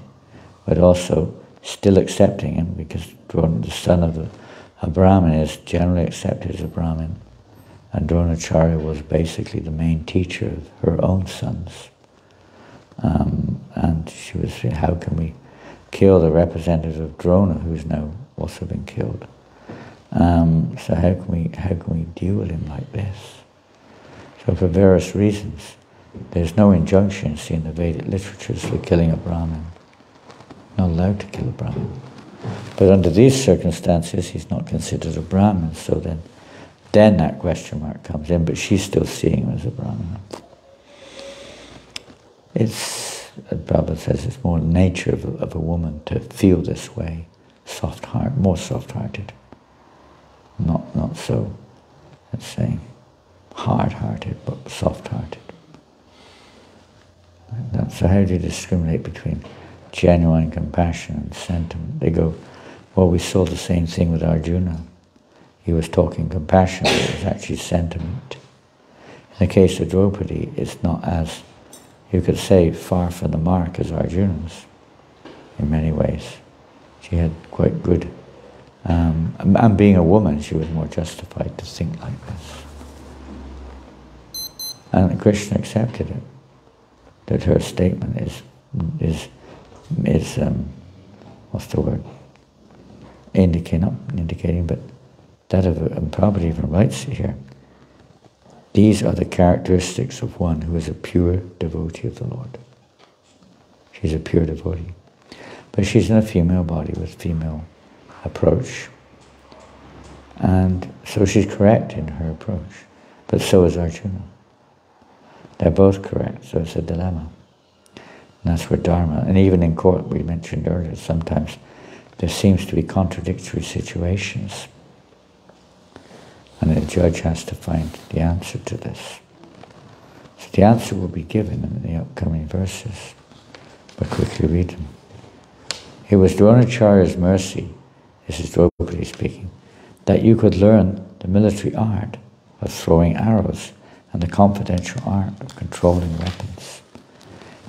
but also still accepting him, because the son of a Brahmin is generally accepted as a Brahmin, and Dronacharya was basically the main teacher of her own sons. And she was saying, how can we kill the representative of Drona, who's now also been killed? So how can we deal with him like this? So for various reasons, there's no injunction in the Vedic literatures for killing a Brahmin. Not allowed to kill a Brahmin. But under these circumstances, he's not considered a Brahmin, so then that question mark comes in, but she's still seeing him as a Brahmin. It's, Prabhupada says, it's more nature of a woman to feel this way, more soft-hearted. Not so, let's say, hard-hearted, but soft-hearted. So how do you discriminate between genuine compassion and sentiment? They go, well, we saw the same thing with Arjuna. He was talking compassion, but it was actually sentiment. In the case of Draupadi, it's not as, you could say, far from the mark as Arjuna's, in many ways. She had quite good, and being a woman, she was more justified to think like this. And Krishna accepted it, that her statement is what's the word? Not indicating, but that of, and Prabhupada even writes here, these are the characteristics of one who is a pure devotee of the Lord. She's a pure devotee. But she's in a female body with female approach. And so she's correct in her approach. But so is Arjuna. They're both correct, so it's a dilemma. And that's where Dharma, and even in court, we mentioned earlier, sometimes there seems to be contradictory situations. And the judge has to find the answer to this. So the answer will be given in the upcoming verses. But quickly read them. It was Dronacharya's mercy, this is Draupadi speaking, that you could learn the military art of throwing arrows and the confidential art of controlling weapons.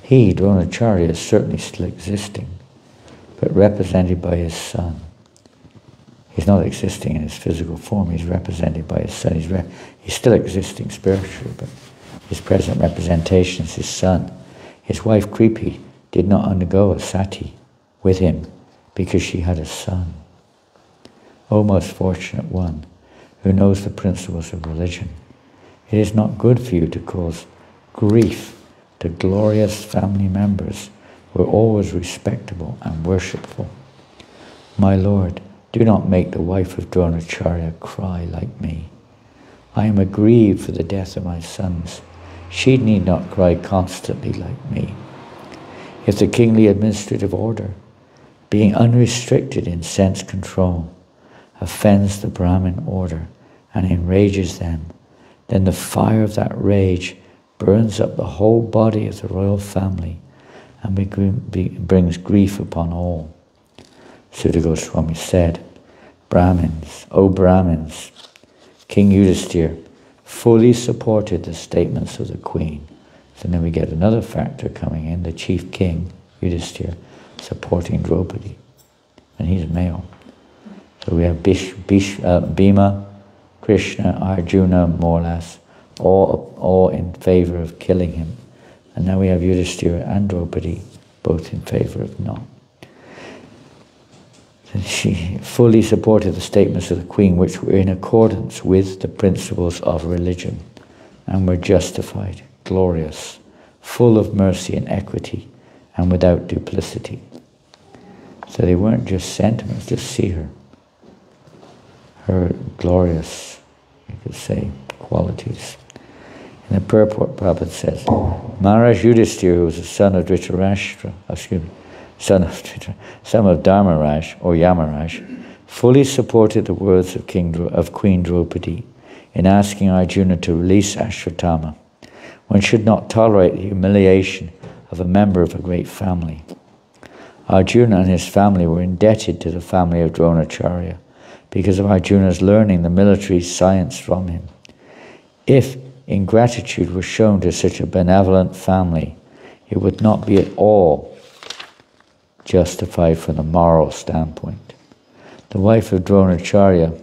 He, Dronacharya, is certainly still existing, but represented by his son. He's not existing in his physical form, he's represented by his son. He's still existing spiritually, but his present representation is his son. His wife Kripi did not undergo a sati with him because she had a son. O most fortunate one, who knows the principles of religion, it is not good for you to cause grief to glorious family members who are always respectable and worshipful. My Lord, do not make the wife of Dronacharya cry like me. I am aggrieved for the death of my sons. She need not cry constantly like me. If the kingly administrative order, being unrestricted in sense control, offends the Brahmin order and enrages them, then the fire of that rage burns up the whole body of the royal family and brings grief upon all. Sutta Goswami said, Brahmins, O Brahmins, King Yudhisthira fully supported the statements of the queen. So then we get another factor coming in, the chief king, Yudhisthira, supporting Draupadi. And he's male. So we have Bhima, Krishna, Arjuna, more or less, all in favor of killing him. And now we have Yudhisthira and Draupadi, both in favor of not. And she fully supported the statements of the queen, which were in accordance with the principles of religion, and were justified, glorious, full of mercy and equity, and without duplicity. So they weren't just sentiments, just see her glorious, you could say, qualities. In the purport, Prabhupada says, Maharaj Yudhisthira, who was the son of Dhritarashtra, son of Dharmaraj or Yamaraj, fully supported the words of Queen Draupadi in asking Arjuna to release Ashwatthama. One should not tolerate the humiliation of a member of a great family. Arjuna and his family were indebted to the family of Dronacharya because of Arjuna's learning the military science from him. If ingratitude were shown to such a benevolent family, it would not be at all justified from a moral standpoint. The wife of Dronacharya,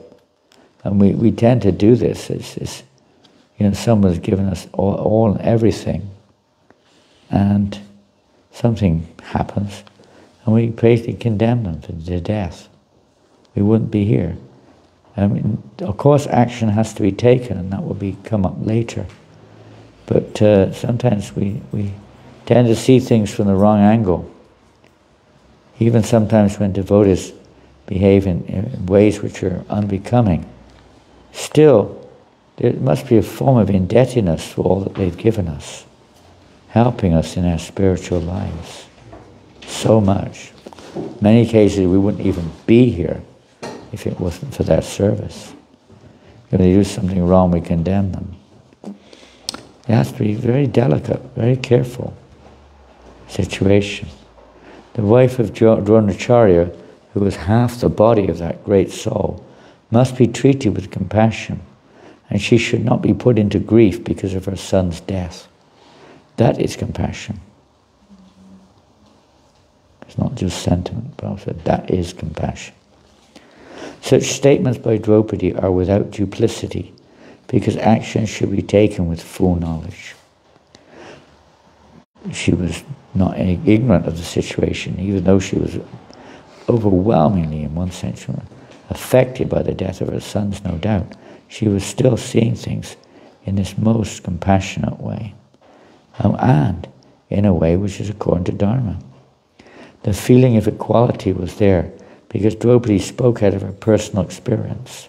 and we tend to do this, is someone's given us all and everything, and something happens, and we basically condemn them to death. We wouldn't be here. I mean, of course, action has to be taken, and that will come up later. But sometimes we tend to see things from the wrong angle. Even sometimes when devotees behave in ways which are unbecoming, still, there must be a form of indebtedness for all that they've given us, helping us in our spiritual lives so much. In many cases, we wouldn't even be here if it wasn't for that service. If they do something wrong, we condemn them. It has to be very delicate, very careful situation. The wife of Dronacharya, who was half the body of that great soul, must be treated with compassion, and she should not be put into grief because of her son's death. That is compassion. It's not just sentiment, but also that is compassion. Such statements by Draupadi are without duplicity, because action should be taken with full knowledge. She was not ignorant of the situation, even though she was overwhelmingly, in one sense, affected by the death of her sons, no doubt. She was still seeing things in this most compassionate way, and in a way which is according to Dharma. The feeling of equality was there because Draupadi spoke out of her personal experience.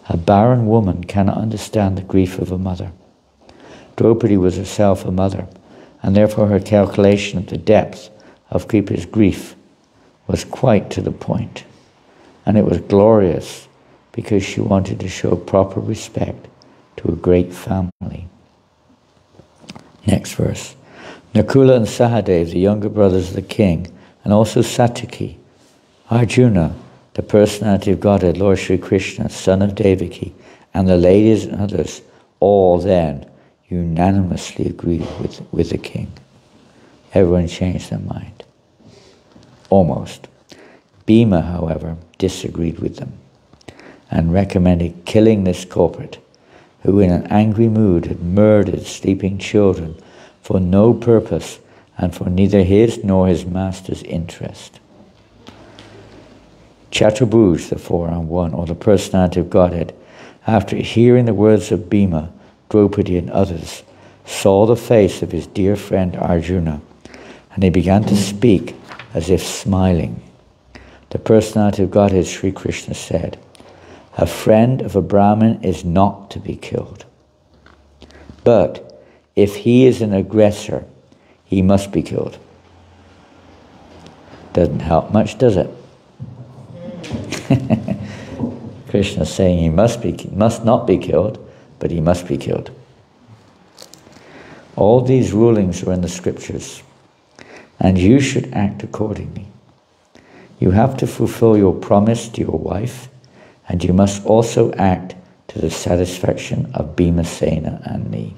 A barren woman cannot understand the grief of a mother. Draupadi was herself a mother, and therefore her calculation of the depth of Kripa's grief was quite to the point. And it was glorious because she wanted to show proper respect to a great family. Next verse. Nakula and Sahadev, the younger brothers of the king, and also Satyaki, Arjuna, the personality of Godhead, Lord Sri Krishna, son of Devaki, and the ladies and others, all then unanimously agreed with the king. Everyone changed their mind. Almost. Bhima, however, disagreed with them and recommended killing this culprit, who in an angry mood had murdered sleeping children for no purpose and for neither his nor his master's interest. Chaturbhuj, the 4-on-1, or the personality of Godhead, after hearing the words of Bhima, Draupadi and others, saw the face of his dear friend Arjuna, and he began to speak as if smiling. The personality of Godhead, Sri Krishna, said, "A friend of a Brahmin is not to be killed. But if he is an aggressor, he must be killed." Doesn't help much, does it? Krishna is saying he must not be killed, but he must be killed. All these rulings are in the scriptures, and you should act accordingly. You have to fulfill your promise to your wife, and you must also act to the satisfaction of Bhimasena and me.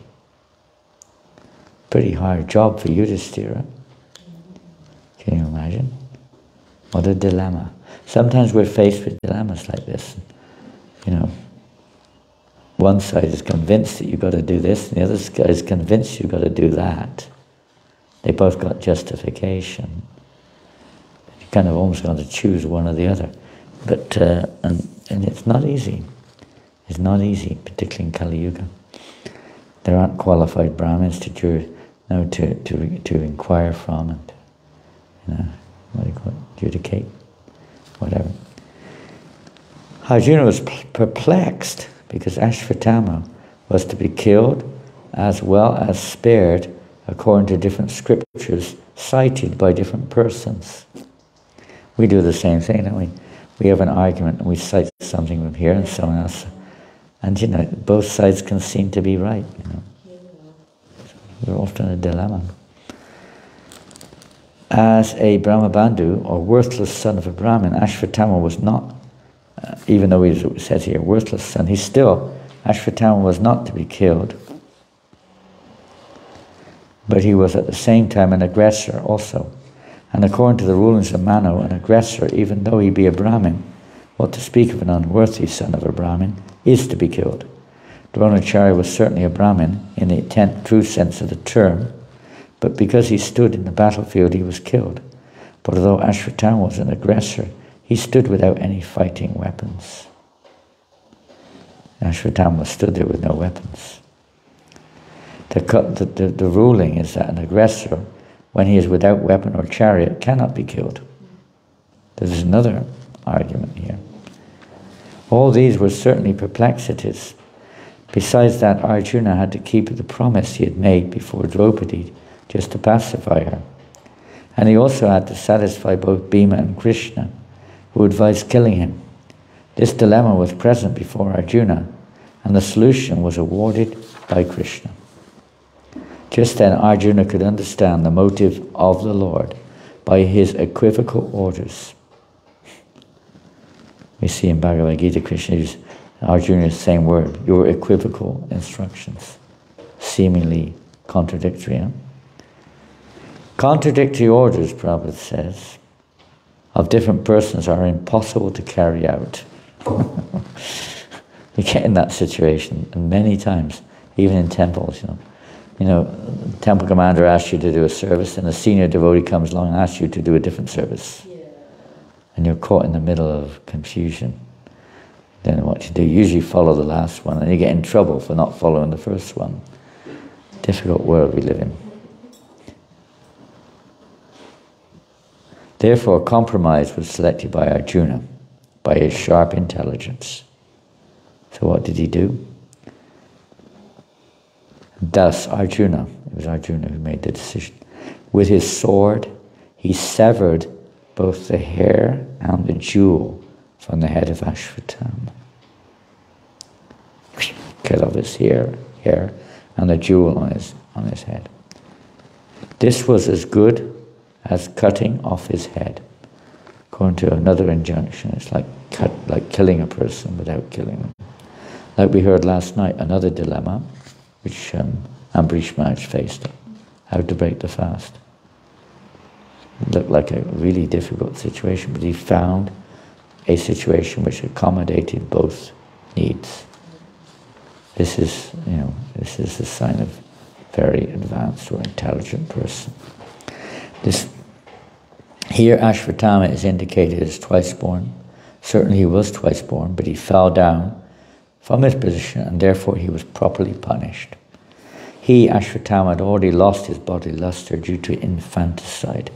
Pretty hard job for Yudhisthira. Can you imagine? What a dilemma. Sometimes we're faced with dilemmas like this. One side is convinced that you've got to do this, and the other side is convinced you've got to do that. They both got justification. You kind of almost got to choose one or the other. But and it's not easy. It's not easy, particularly in Kali Yuga. There aren't qualified Brahmins to inquire from and what do you call it? Adjudicate, whatever. Arjuna was perplexed because Ashwatthama was to be killed as well as spared according to different scriptures cited by different persons. We do the same thing, don't we? We have an argument and we cite something from here and someone else. And you know, both sides can seem to be right, you know. We're often in a dilemma. As a Brahmabandhu, or worthless son of a Brahmin, Ashvatthama was not, even though he says here, worthless son, Ashvatthama was not to be killed, but he was at the same time an aggressor also. And according to the rulings of Manu, an aggressor, even though he be a Brahmin, what to speak of an unworthy son of a Brahmin, is to be killed. Dronacharya was certainly a Brahmin in the true sense of the term, but because he stood in the battlefield, he was killed. But although Ashvatthama was an aggressor, he stood without any fighting weapons. Ashvatthama stood there with no weapons. The ruling is that an aggressor, when he is without weapon or chariot, cannot be killed. There's another argument here. All these were certainly perplexities. Besides that, Arjuna had to keep the promise he had made before Draupadi, just to pacify her. And he also had to satisfy both Bhima and Krishna, who advised killing him. This dilemma was present before Arjuna, and the solution was awarded by Krishna. Just then Arjuna could understand the motive of the Lord by his equivocal orders. We see in Bhagavad Gita, Krishna uses Arjuna's same word, your equivocal instructions, seemingly contradictory. Huh? Contradictory orders, Prabhupada says, of different persons are impossible to carry out. We get in that situation, and many times, even in temples, you know, temple commander asks you to do a service, and a senior devotee comes along and asks you to do a different service. Yeah. And you're caught in the middle of confusion. Then what you do, you usually follow the last one, and you get in trouble for not following the first one. Difficult world we live in. Therefore, compromise was selected by Arjuna, by his sharp intelligence. So what did he do? Thus, Arjuna, it was Arjuna who made the decision, with his sword, he severed both the hair and the jewel from the head of Ashvatthama. Cut off his hair and the jewel on his head. This was as good as cutting off his head. According to another injunction, it's like killing a person without killing them. Like we heard last night, another dilemma which Ambrish Maharaj faced, how to break the fast. It looked like a really difficult situation, but he found a situation which accommodated both needs. This is a sign of very advanced or intelligent person. Here Ashvatthama is indicated as twice born. Certainly he was twice born, but he fell down from his position, and therefore he was properly punished. He, Ashvatthama, had already lost his body luster due to infanticide,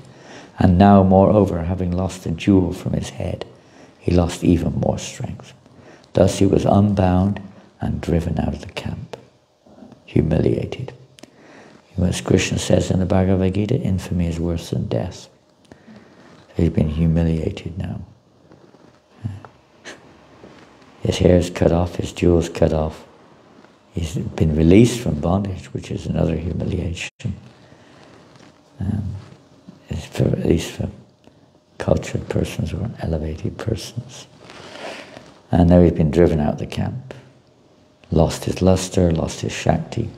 and now, moreover, having lost the jewel from his head, he lost even more strength. Thus he was unbound and driven out of the camp, humiliated. As Krishna says in the Bhagavad Gita, infamy is worse than death. So he's been humiliated now. His hair is cut off, his jewels cut off. He's been released from bondage, which is another humiliation. At least for cultured persons or elevated persons. And now he's been driven out of the camp. Lost his luster, lost his Shakti.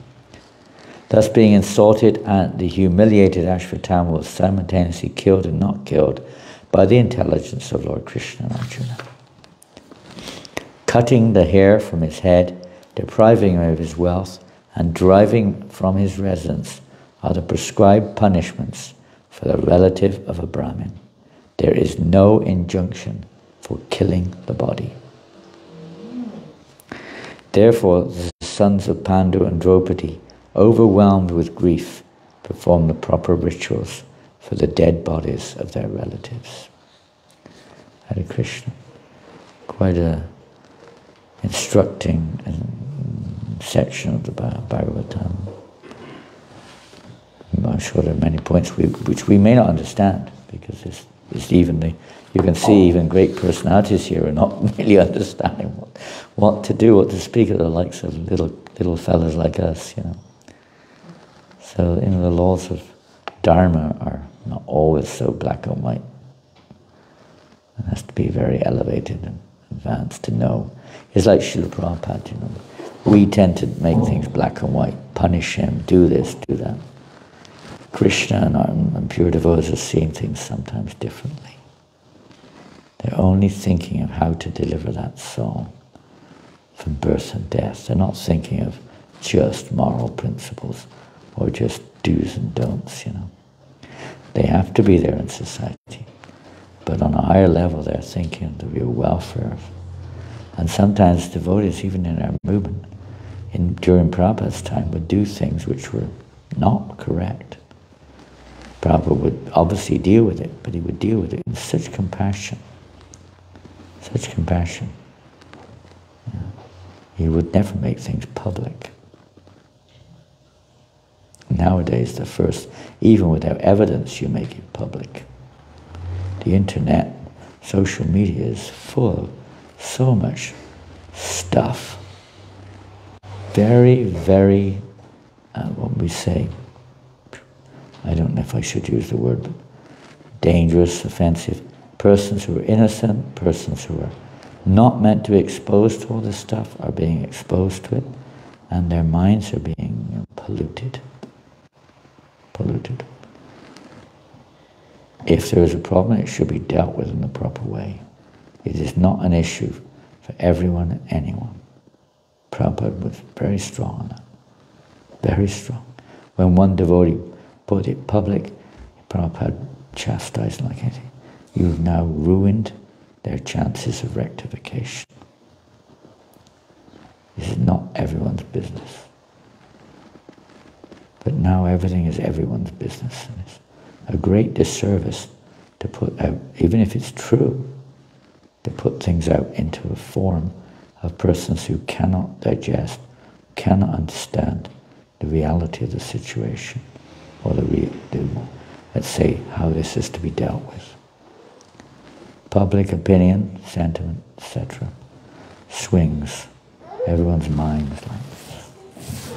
Thus being insulted, and the humiliated Ashvatthama was simultaneously killed and not killed by the intelligence of Lord Krishna and Arjuna. Cutting the hair from his head, depriving him of his wealth, and driving from his residence are the prescribed punishments for the relative of a Brahmin. There is no injunction for killing the body. Therefore, the sons of Pandu and Draupadi, overwhelmed with grief, perform the proper rituals for the dead bodies of their relatives. Hare Krishna. Quite a instructing and section of the Bhagavatam. I'm sure there are many points which we may not understand, because it's even you can see even great personalities here are not really understanding what to do, what to speak of the likes of little fellas like us, you know. So, you know, the laws of Dharma are not always so black and white. It has to be very elevated and advanced to know. It's like Srila Prabhupada, you know. We tend to make things black and white, punish him, do this, do that. Krishna and pure devotees are seeing things sometimes differently. They're only thinking of how to deliver that soul from birth and death. They're not thinking of just moral principles or just do's and don'ts, you know. They have to be there in society. But on a higher level, they're thinking of the real welfare. And sometimes devotees, even in our movement, during Prabhupada's time, would do things which were not correct. Prabhupada would obviously deal with it, but he would deal with it with such compassion. Such compassion. Yeah. He would never make things public. Nowadays, even without evidence, you make it public. The internet, social media is full of so much stuff. Very, very, what we say, I don't know if I should use the word, but dangerous, offensive. Persons who are innocent, persons who are not meant to be exposed to all this stuff are being exposed to it, and their minds are being polluted. Polluted. If there is a problem, it should be dealt with in the proper way. It is not an issue for everyone and anyone. Prabhupada was very strong on that. Very strong. When one devotee put it public, Prabhupada chastised like anything. You've now ruined their chances of rectification. This is not everyone's business. But now everything is everyone's business. And it's a great disservice to put out, even if it's true, to put things out into a form of persons who cannot digest, cannot understand the reality of the situation, or let's say, how this is to be dealt with. Public opinion, sentiment, etc. swings everyone's minds like this.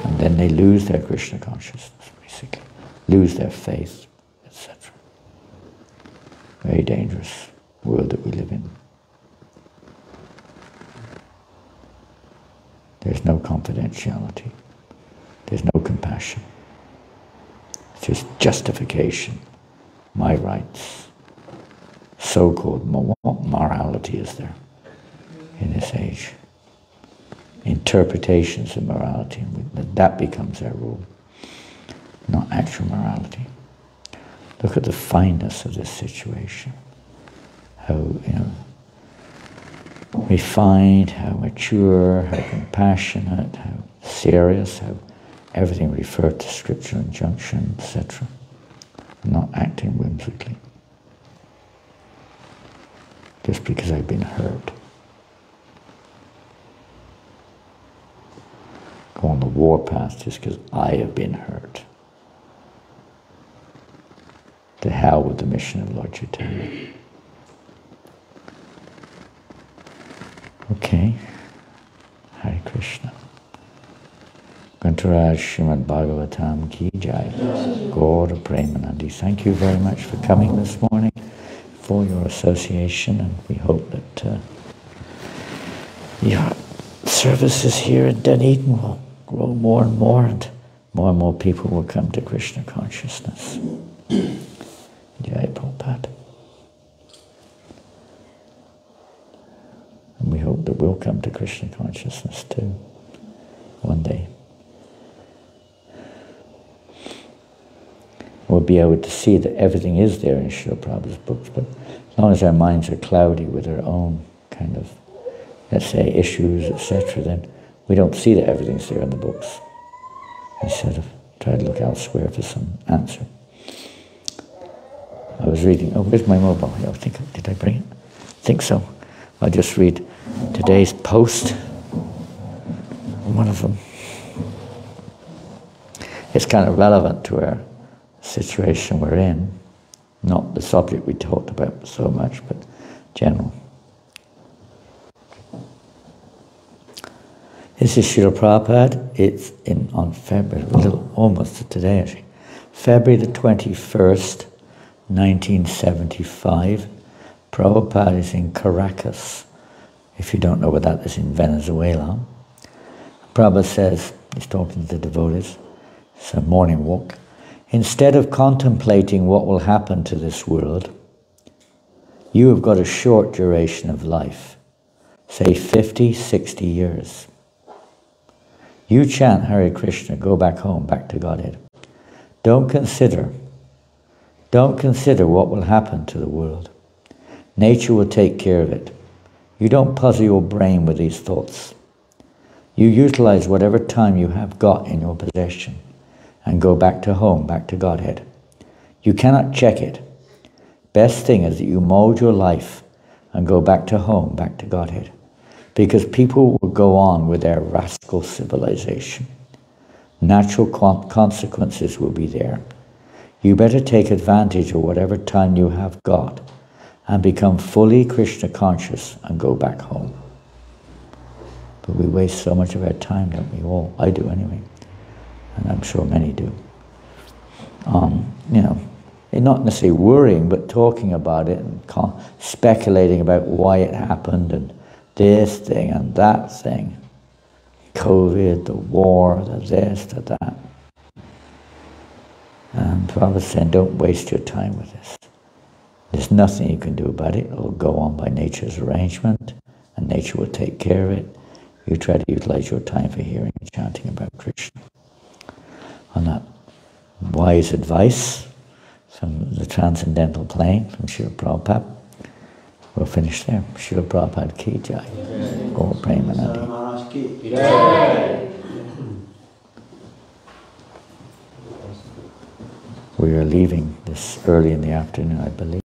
And then they lose their Krishna consciousness, basically. Lose their faith, etc. Very dangerous world that we live in. There's no confidentiality. There's no compassion. It's just justification. My rights. So-called what morality is there in this age? Interpretations of morality, and that becomes our rule, not actual morality. Look at the fineness of this situation. How, you know, refined, how mature, how compassionate, how serious, how everything referred to scripture injunction, etc. Not acting whimsically. Just because I've been hurt. Go on the warpath just because I have been hurt. To hell with the mission of Lord Chaitanya. Okay. Hare Krishna. Gantaraj Srimad Bhagavatam Ki Jai. Gaura Premanandi. Thank you very much for coming this morning, for your association, and we hope that your services here in Dunedin will grow more and more people will come to Krishna consciousness. Jai Prabhupada. And we hope that we'll come to Krishna consciousness too, one day. We'll be able to see that everything is there in Srila Prabhupada's books, but as long as our minds are cloudy with our own kind of, let's say, issues, etc., then we don't see that everything's there in the books. Instead of try to look elsewhere for some answer. I was reading, where's my mobile? Did I bring it? I think so. I'll just read today's post. One of them. it's kind of relevant to our situation we're in. Not the subject we talked about so much, but general. This is Srila Prabhupada. It's on February, almost today actually. February the 21st, 1975. Prabhupada is in Caracas. If you don't know where that is, in Venezuela. Prabhupada says, he's talking to the devotees, it's a morning walk. Instead of contemplating what will happen to this world, you have got a short duration of life, say 50, 60 years. You chant Hare Krishna, go back home, back to Godhead. Don't consider what will happen to the world. Nature will take care of it. You don't puzzle your brain with these thoughts. You utilize whatever time you have got in your possession and go back to home, back to Godhead. You cannot check it. Best thing is that you mold your life and go back to home, back to Godhead. Because people will go on with their rascal civilization. Natural consequences will be there. You better take advantage of whatever time you have got and become fully Krishna conscious and go back home. But we waste so much of our time, don't we all? I do anyway. And I'm sure many do. Not necessarily worrying, but talking about it and speculating about why it happened and this thing and that thing. COVID, the war, the this, the that. And Prabhupada said, don't waste your time with this. There's nothing you can do about it. It'll go on by nature's arrangement, and nature will take care of it. You try to utilize your time for hearing and chanting about Krishna. On that wise advice from the transcendental plane, from Srila Prabhupada, we'll finish there. Srila Prabhupada ki jai. Gaur Premanandi. We are leaving this early in the afternoon, I believe.